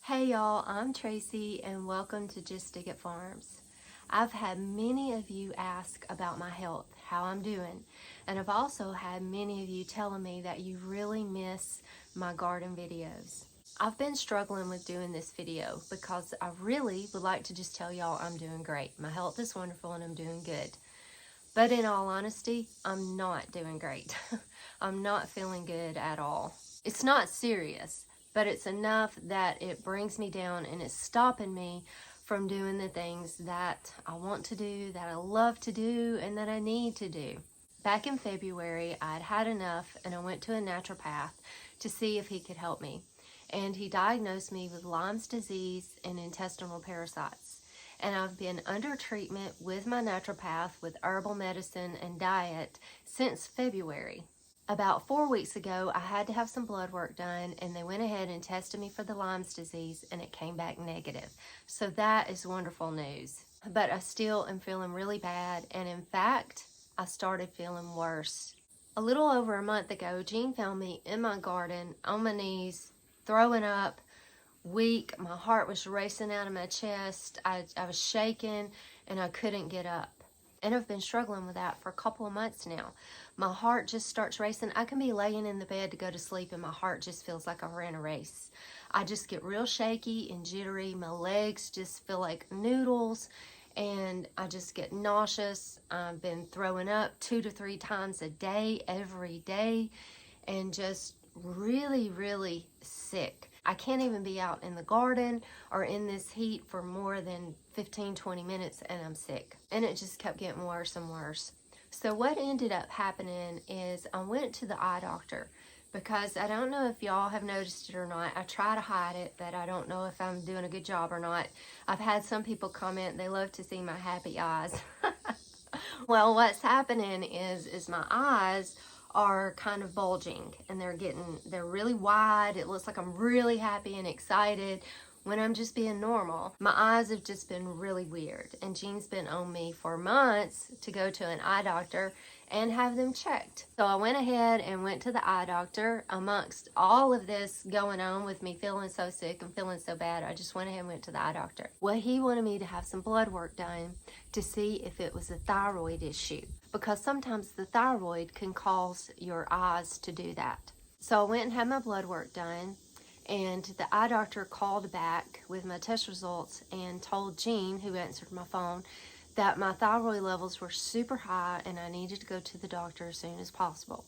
Hey y'all, I'm Tracy and welcome to Just Stick It Farms. I've had many of you ask about my health, how I'm doing, and I've also had many of you telling me that you really miss my garden videos. I've been struggling with doing this video because I really would like to just tell y'all I'm doing great. My health is wonderful and I'm doing good. But in all honesty, I'm not doing great. I'm not feeling good at all. It's not serious, but it's enough that it brings me down and it's stopping me from doing the things that I want to do, that I love to do, and that I need to do. Back in February, I'd had enough and I went to a naturopath to see if he could help me. And he diagnosed me with Lyme's disease and intestinal parasites. And I've been under treatment with my naturopath with herbal medicine and diet since February. About 4 weeks ago, I had to have some blood work done and they went ahead and tested me for the Lyme's disease and it came back negative. So that is wonderful news. But I still am feeling really bad, and in fact, I started feeling worse. A little over a month ago, Jean found me in my garden on my knees, throwing up, weak. My heart was racing out of my chest. I was shaking and I couldn't get up. And I've been struggling with that for a couple of months now. My heart just starts racing. I can be laying in the bed to go to sleep and my heart just feels like I ran a race. I just get real shaky and jittery. My legs just feel like noodles and I just get nauseous. I've been throwing up 2 to 3 times a day, every day, and just really sick. I can't even be out in the garden or in this heat for more than 15-20 minutes and I'm sick. And it just kept getting worse and worse. So what ended up happening is I went to the eye doctor because I don't know if y'all have noticed it or not. I try to hide it, but I don't know if I'm doing a good job or not. I've had some people comment they love to see my happy eyes. Well, what's happening is my eyes are kind of bulging and they're really wide. It looks like I'm really happy and excited when I'm just being normal. My eyes have just been really weird, and Jean's been on me for months to go to an eye doctor and have them checked. So I went ahead and went to the eye doctor. Amongst all of this going on with me feeling so sick and feeling so bad, I just went ahead and went to the eye doctor. Well, he wanted me to have some blood work done to see if it was a thyroid issue, because sometimes the thyroid can cause your eyes to do that. So I went and had my blood work done, and the eye doctor called back with my test results and told Jean, who answered my phone, that my thyroid levels were super high and I needed to go to the doctor as soon as possible.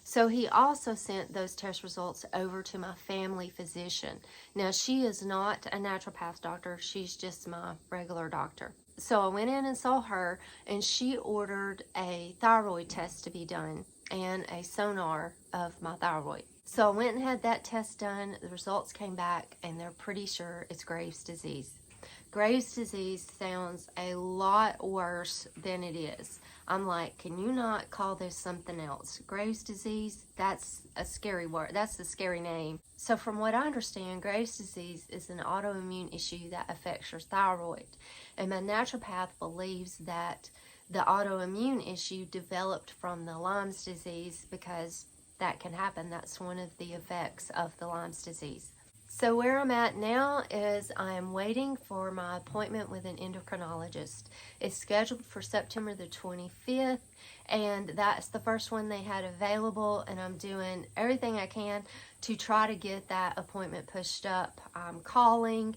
So he also sent those test results over to my family physician. Now, she is not a naturopath doctor, she's just my regular doctor. So I went in and saw her, and she ordered a thyroid test to be done and a sonar of my thyroid. So I went and had that test done. The results came back and they're pretty sure it's Graves' disease. Graves' disease sounds a lot worse than it is. I'm like, can you not call this something else? Graves' disease, that's a scary word. That's a scary name. So from what I understand, Graves' disease is an autoimmune issue that affects your thyroid. And my naturopath believes that the autoimmune issue developed from the Lyme's disease, because that can happen. That's one of the effects of the Lyme's disease. So where I'm at now is I am waiting for my appointment with an endocrinologist. It's scheduled for September the 25th, and that's the first one they had available, and I'm doing everything I can to try to get that appointment pushed up. I'm calling.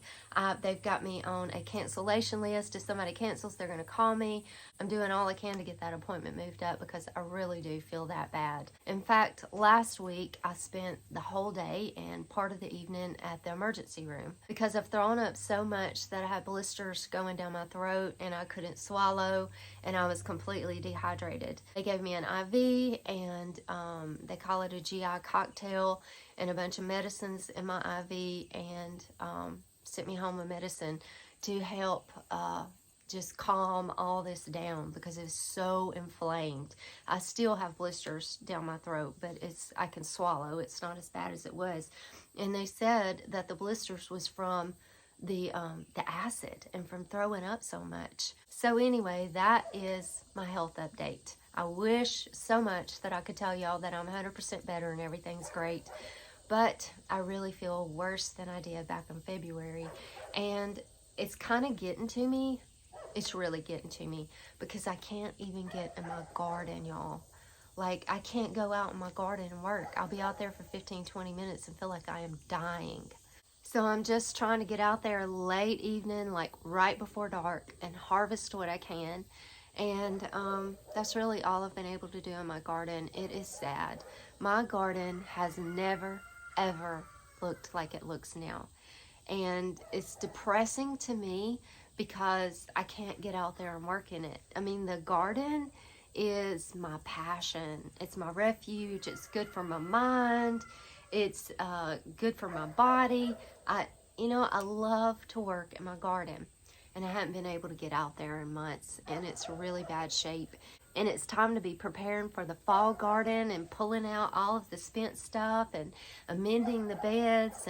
They've got me on a cancellation list. If somebody cancels, they're going to call me. I'm doing all I can to get that appointment moved up because I really do feel that bad. In fact, last week I spent the whole day and part of the evening at the emergency room because I've thrown up so much that I had blisters going down my throat and I couldn't swallow and I was completely dehydrated. They gave me an IV and they call it a GI cocktail and a bunch of medicines in my IV, and sent me home with medicine to help just calm all this down because it's so inflamed. I still have blisters down my throat, but I can swallow. It's not as bad as it was. And they said that the blisters was from the acid and from throwing up so much. So anyway, that is my health update. I wish so much that I could tell y'all that I'm 100% better and everything's great, but I really feel worse than I did back in February. And it's kind of getting to me. It's really getting to me because I can't even get in my garden, y'all. Like, I can't go out in my garden and work. I'll be out there for 15-20 minutes and feel like I am dying. So I'm just trying to get out there late evening, like right before dark, and harvest what I can. And that's really all I've been able to do in my garden. It is sad. My garden has never, ever looked like it looks now. And it's depressing to me because I can't get out there and work in it. I mean, the garden is my passion. It's my refuge. It's good for my mind. It's good for my body. I love to work in my garden, and I haven't been able to get out there in months, and it's really bad shape. And it's time to be preparing for the fall garden and pulling out all of the spent stuff and amending the beds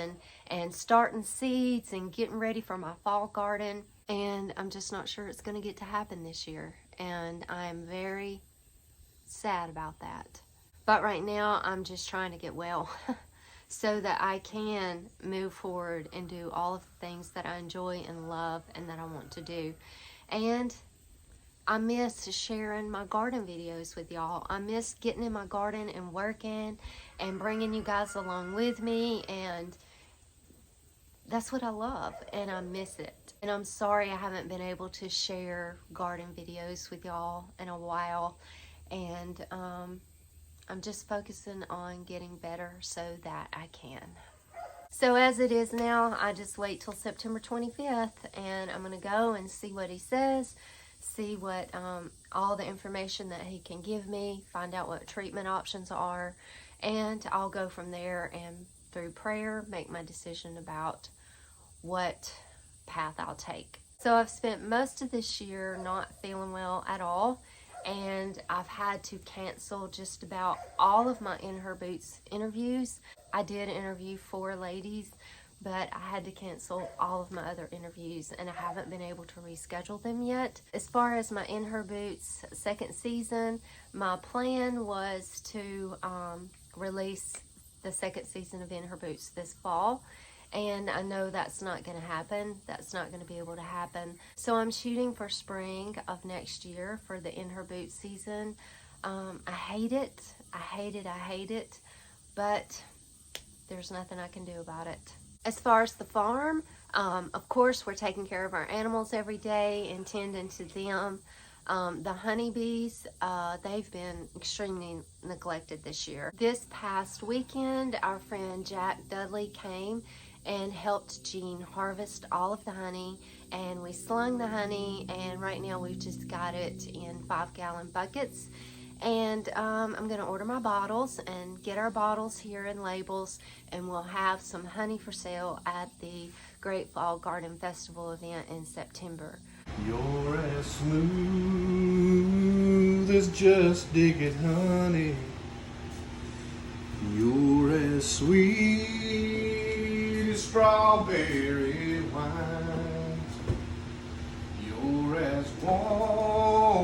and starting seeds and getting ready for my fall garden. And I'm just not sure it's going to get to happen this year. And I'm very sad about that. But right now, I'm just trying to get well so that I can move forward and do all of the things that I enjoy and love and that I want to do. And I miss sharing my garden videos with y'all. I miss getting in my garden and working and bringing you guys along with me, and that's what I love, and I miss it. And I'm sorry I haven't been able to share garden videos with y'all in a while, and I'm just focusing on getting better so that I can. So as it is now, I just wait till September 25th, and I'm going to go and see what he says, see what all the information that he can give me, find out what treatment options are, and I'll go from there and through prayer make my decision about what path I'll take. So I've spent most of this year not feeling well at all, and I've had to cancel just about all of my In Her Boots interviews. I did interview 4 ladies, but I had to cancel all of my other interviews, and I haven't been able to reschedule them yet. As far as my In Her Boots second season, my plan was to release the second season of In Her Boots this fall. And I know that's not going to happen. That's not going to be able to happen. So I'm shooting for spring of next year for the In Her Boots season. I hate it. I hate it. I hate it. But there's nothing I can do about it. As far as the farm, of course, we're taking care of our animals every day and tending to them. The honeybees, they've been extremely neglected this year. This past weekend, our friend Jack Dudley came and helped Jean harvest all of the honey, and we slung the honey, and right now we've just got it in 5-gallon buckets. And I'm going to order my bottles and get our bottles here and labels, and we'll have some honey for sale at the Great Fall Garden Festival event in September. You're as smooth as just dig it, honey. You're as sweet as strawberry wine. You're as warm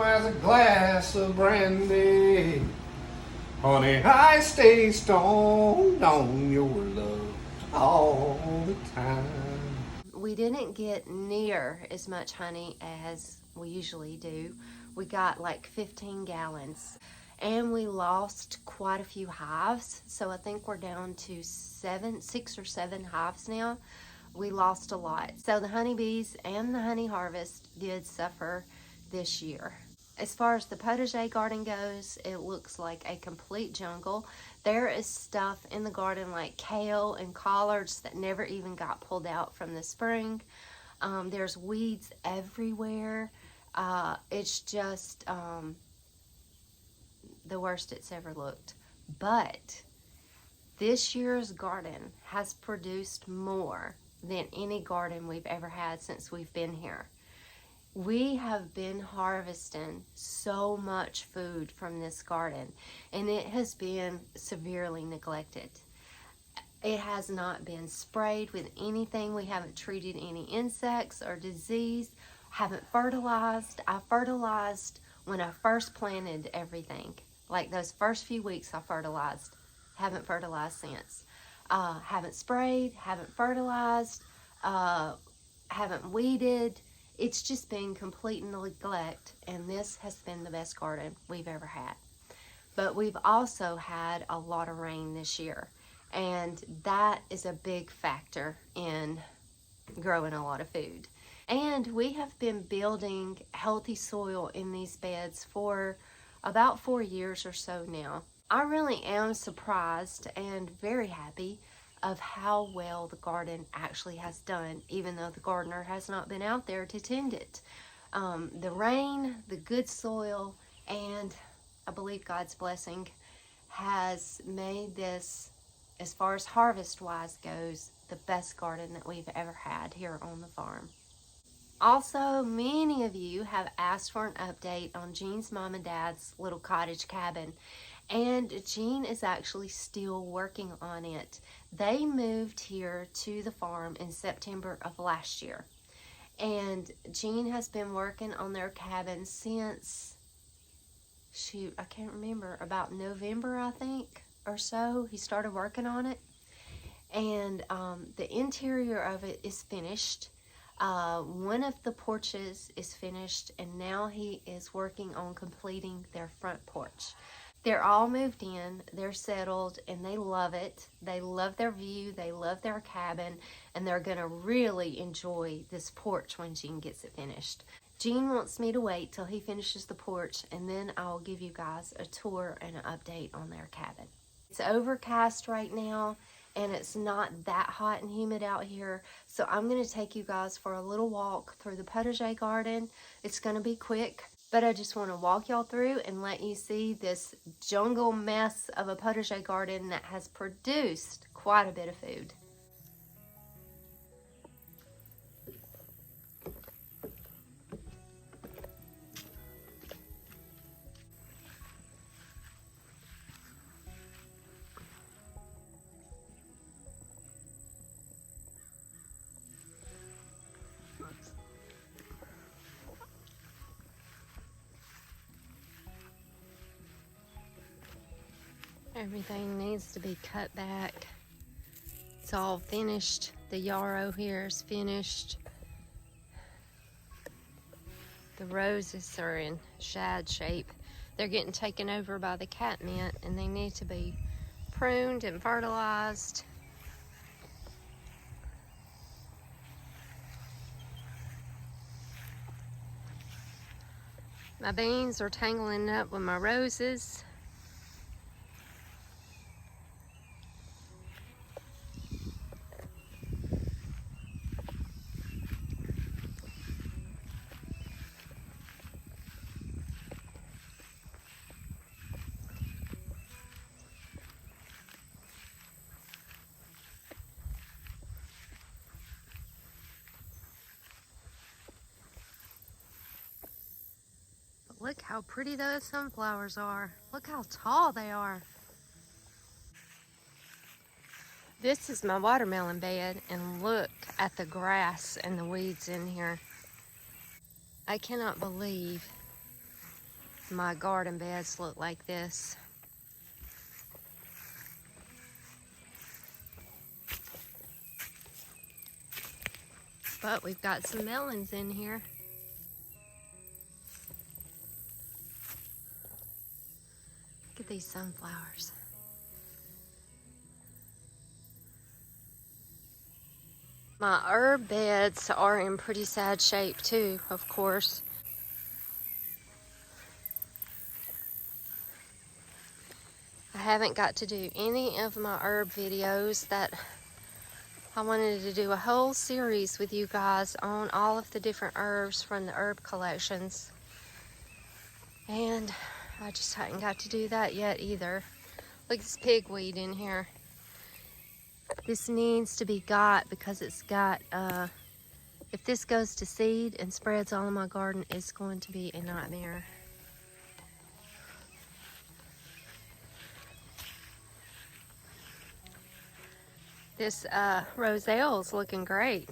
as a glass of brandy. Honey, I stay stoned on your love all the time. We didn't get near as much honey as we usually do. We got like 15 gallons. And we lost quite a few hives, so I think we're down to 6 or 7 hives now. We lost a lot. So the honeybees and the honey harvest did suffer this year. As far as the potager garden goes, it looks like a complete jungle. There is stuff in the garden like kale and collards that never even got pulled out from the spring. There's weeds everywhere. It's just the worst it's ever looked. But this year's garden has produced more than any garden we've ever had since we've been here. We have been harvesting so much food from this garden, and it has been severely neglected. It has not been sprayed with anything. We haven't treated any insects or disease, haven't fertilized. I fertilized when I first planted everything. Like those first few weeks I fertilized. Haven't fertilized since. Haven't sprayed, haven't fertilized, haven't weeded. It's just been complete neglect, and this has been the best garden we've ever had. But we've also had a lot of rain this year, and that is a big factor in growing a lot of food. And we have been building healthy soil in these beds for about 4 years or so now. I really am surprised and very happy of how well the garden actually has done, even though the gardener has not been out there to tend it. The rain, the good soil, and I believe God's blessing has made this, as far as harvest wise goes, the best garden that we've ever had here on the farm. Also, many of you have asked for an update on Jean's mom and dad's little cottage cabin, and Jean is actually still working on it. They moved here to the farm in September of last year, and Jean has been working on their cabin since, shoot, I can't remember, about November, I think, or so. He started working on it, and the interior of it is finished. One of the porches is finished, and now he is working on completing their front porch. They're all moved in, they're settled, and they love it. They love their view, they love their cabin, and they're gonna really enjoy this porch when Jean gets it finished. Jean wants me to wait till he finishes the porch, and then I'll give you guys a tour and an update on their cabin. It's overcast right now, and it's not that hot and humid out here, so I'm going to take you guys for a little walk through the potager garden. It's going to be quick, but I just want to walk y'all through and let you see this jungle mess of a potager garden that has produced quite a bit of food. Everything needs to be cut back. It's all finished. The yarrow here is finished. The roses are in shad shape. They're getting taken over by the catmint, and they need to be pruned and fertilized. My beans are tangling up with my roses. Look how pretty those sunflowers are. Look how tall they are. This is my watermelon bed, and look at the grass and the weeds in here. I cannot believe my garden beds look like this. But we've got some melons in here. Look at these sunflowers. My herb beds are in pretty sad shape too, of course. I haven't got to do any of my herb videos. That I wanted to do a whole series with you guys on all of the different herbs from the herb collections. And I just hadn't got to do that yet either. Look at this pigweed in here. This needs to be got because it's got, if this goes to seed and spreads all in my garden, it's going to be a nightmare. This roselle is looking great.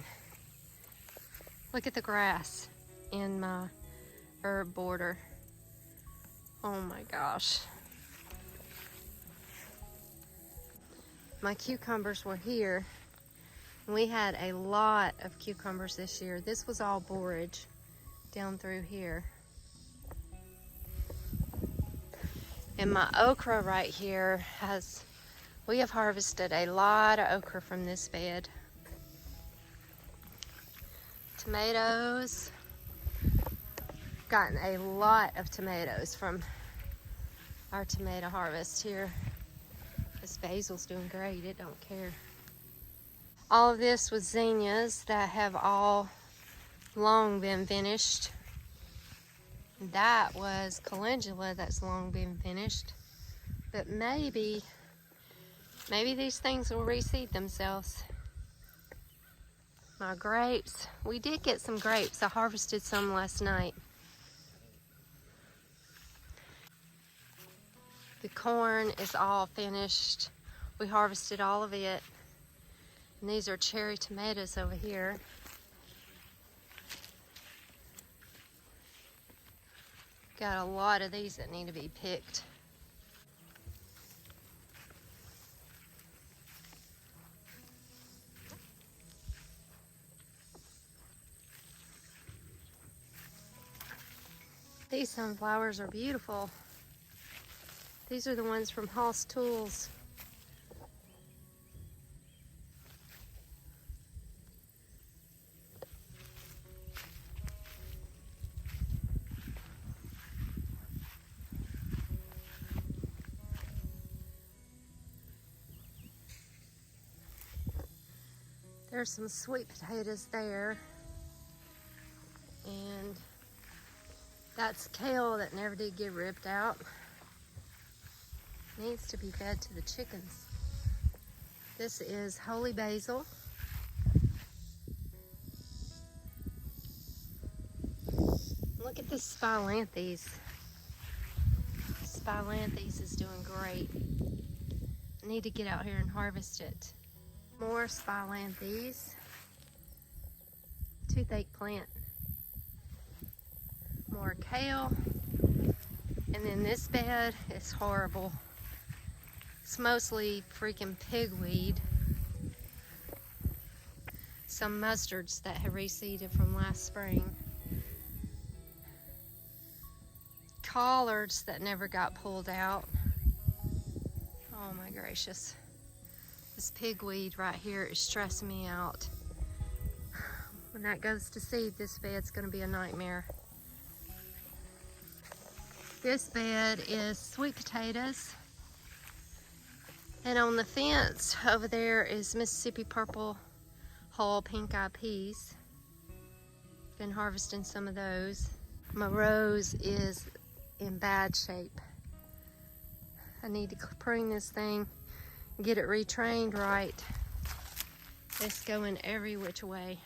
Look at the grass in my herb border. Oh my gosh. my cucumbers were here. We had a lot of cucumbers this year. This was all borage down through here. And my okra right here we have harvested a lot of okra from this bed. Tomatoes, gotten a lot of tomatoes from our tomato harvest here. This basil's doing great, it don't care. All of this was zinnias that have all long been finished. That was calendula that's long been finished. But maybe these things will reseed themselves. My grapes, we did get some grapes. I harvested some last night. The corn is all finished. We harvested all of it. And these are cherry tomatoes over here. Got a lot of these that need to be picked. These sunflowers are beautiful. These are the ones from Hoss Tools. There's some sweet potatoes there. And that's kale that never did get ripped out. Needs to be fed to the chickens. This is holy basil. Look at this spilanthes. Spilanthes is doing great. I need to get out here and harvest it. More spilanthes. Toothache plant. More kale. And then this bed is horrible. It's mostly freaking pigweed. Some mustards that have reseeded from last spring. Collards that never got pulled out. Oh my gracious. This pigweed right here is stressing me out. When that goes to seed, this bed's gonna be a nightmare. This bed is sweet potatoes. And on the fence over there is Mississippi purple hull pink eyed peas. Been harvesting some of those. My rose is in bad shape. I need to prune this thing and get it retrained right. It's going every which way.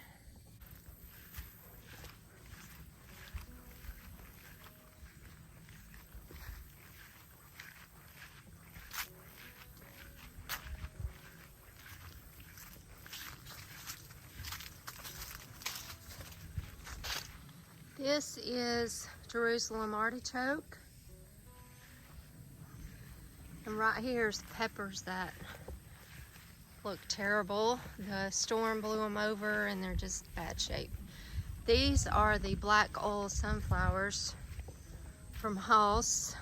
This is Jerusalem artichoke. And right here's peppers that look terrible. The storm blew them over and they're just bad shape. These are the black oil sunflowers from Hoss.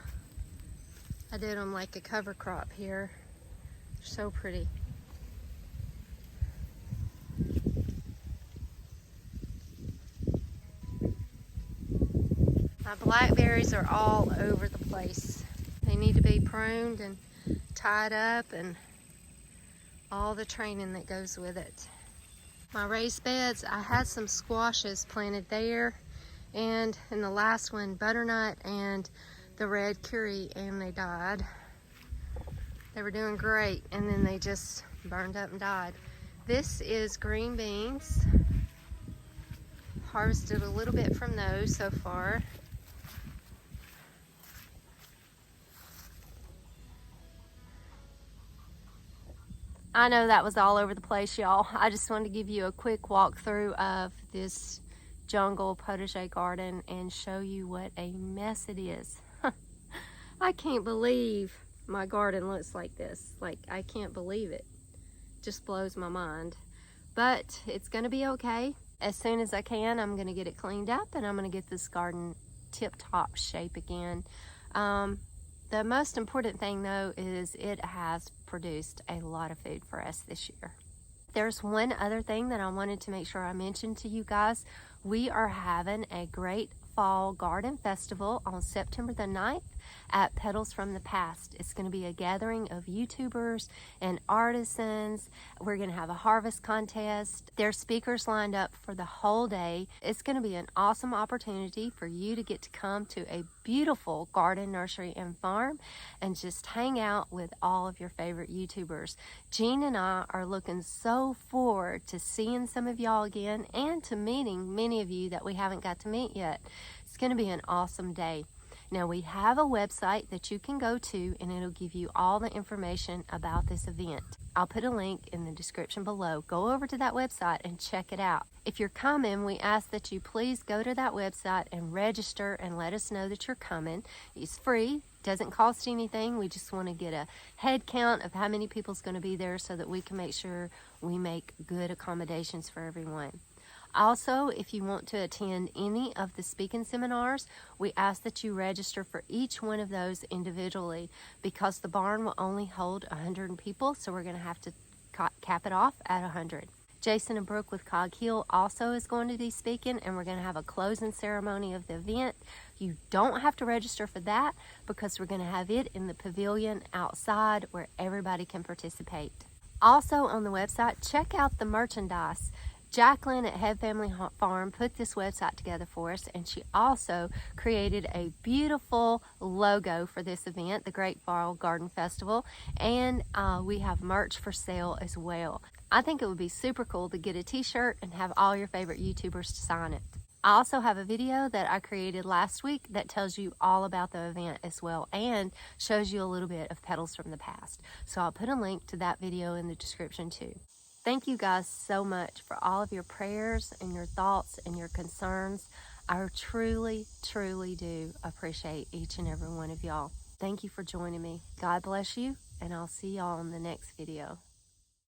I did them like a cover crop here. They're so pretty. My blackberries are all over the place. They need to be pruned and tied up and all the training that goes with it. My raised beds, I had some squashes planted there, and in the last one, butternut and the red curry, and they died. They were doing great, and then they just burned up and died. This is green beans. Harvested a little bit from those so far. I know that was all over the place, y'all. I just wanted to give you a quick walkthrough of this jungle potager garden and show you what a mess it is. I can't believe my garden looks like this. Like, I can't believe it. just blows my mind. But it's gonna be okay. As soon as I can, I'm gonna get it cleaned up and I'm gonna get this garden tip-top shape again. The most important thing though is it has produced a lot of food for us this year. There's one other thing that I wanted to make sure I mentioned to you guys. We are having a great fall garden festival on September the 9th at Petals from the Past. It's going to be a gathering of YouTubers and artisans. We're going to have a harvest contest. There's speakers lined up for the whole day. It's going to be an awesome opportunity for you to get to come to a beautiful garden, nursery, and farm and just hang out with all of your favorite YouTubers. Jean and I are looking so forward to seeing some of y'all again and to meeting many of you that we haven't got to meet yet. It's going to be an awesome day. Now we have a website that you can go to and it'll give you all the information about this event. I'll put a link in the description below. Go over to that website and check it out. If you're coming, we ask that you please go to that website and register and let us know that you're coming. It's free, doesn't cost anything. We just want to get a head count of how many people's going to be there so that we can make sure we make good accommodations for everyone. Also, if you want to attend any of the speaking seminars, we ask that you register for each one of those individually because the barn will only hold 100 people, so we're going to have to cap it off at 100. Jason and Brooke with Cog Hill also is going to be speaking, and we're going to have a closing ceremony of the event. You don't have to register for that because we're going to have it in the pavilion outside where everybody can participate. Also on the website, check out the merchandise. Jacqueline at Head Family Farm put this website together for us, and she also created a beautiful logo for this event, the Great Fall Garden Festival, and we have merch for sale as well. I think it would be super cool to get a t-shirt and have all your favorite YouTubers to sign it. I also have a video that I created last week that tells you all about the event as well and shows you a little bit of Petals from the Past. So I'll put a link to that video in the description too. Thank you guys so much for all of your prayers and your thoughts and your concerns. I truly, truly do appreciate each and every one of y'all. Thank you for joining me. God bless you, and I'll see y'all in the next video.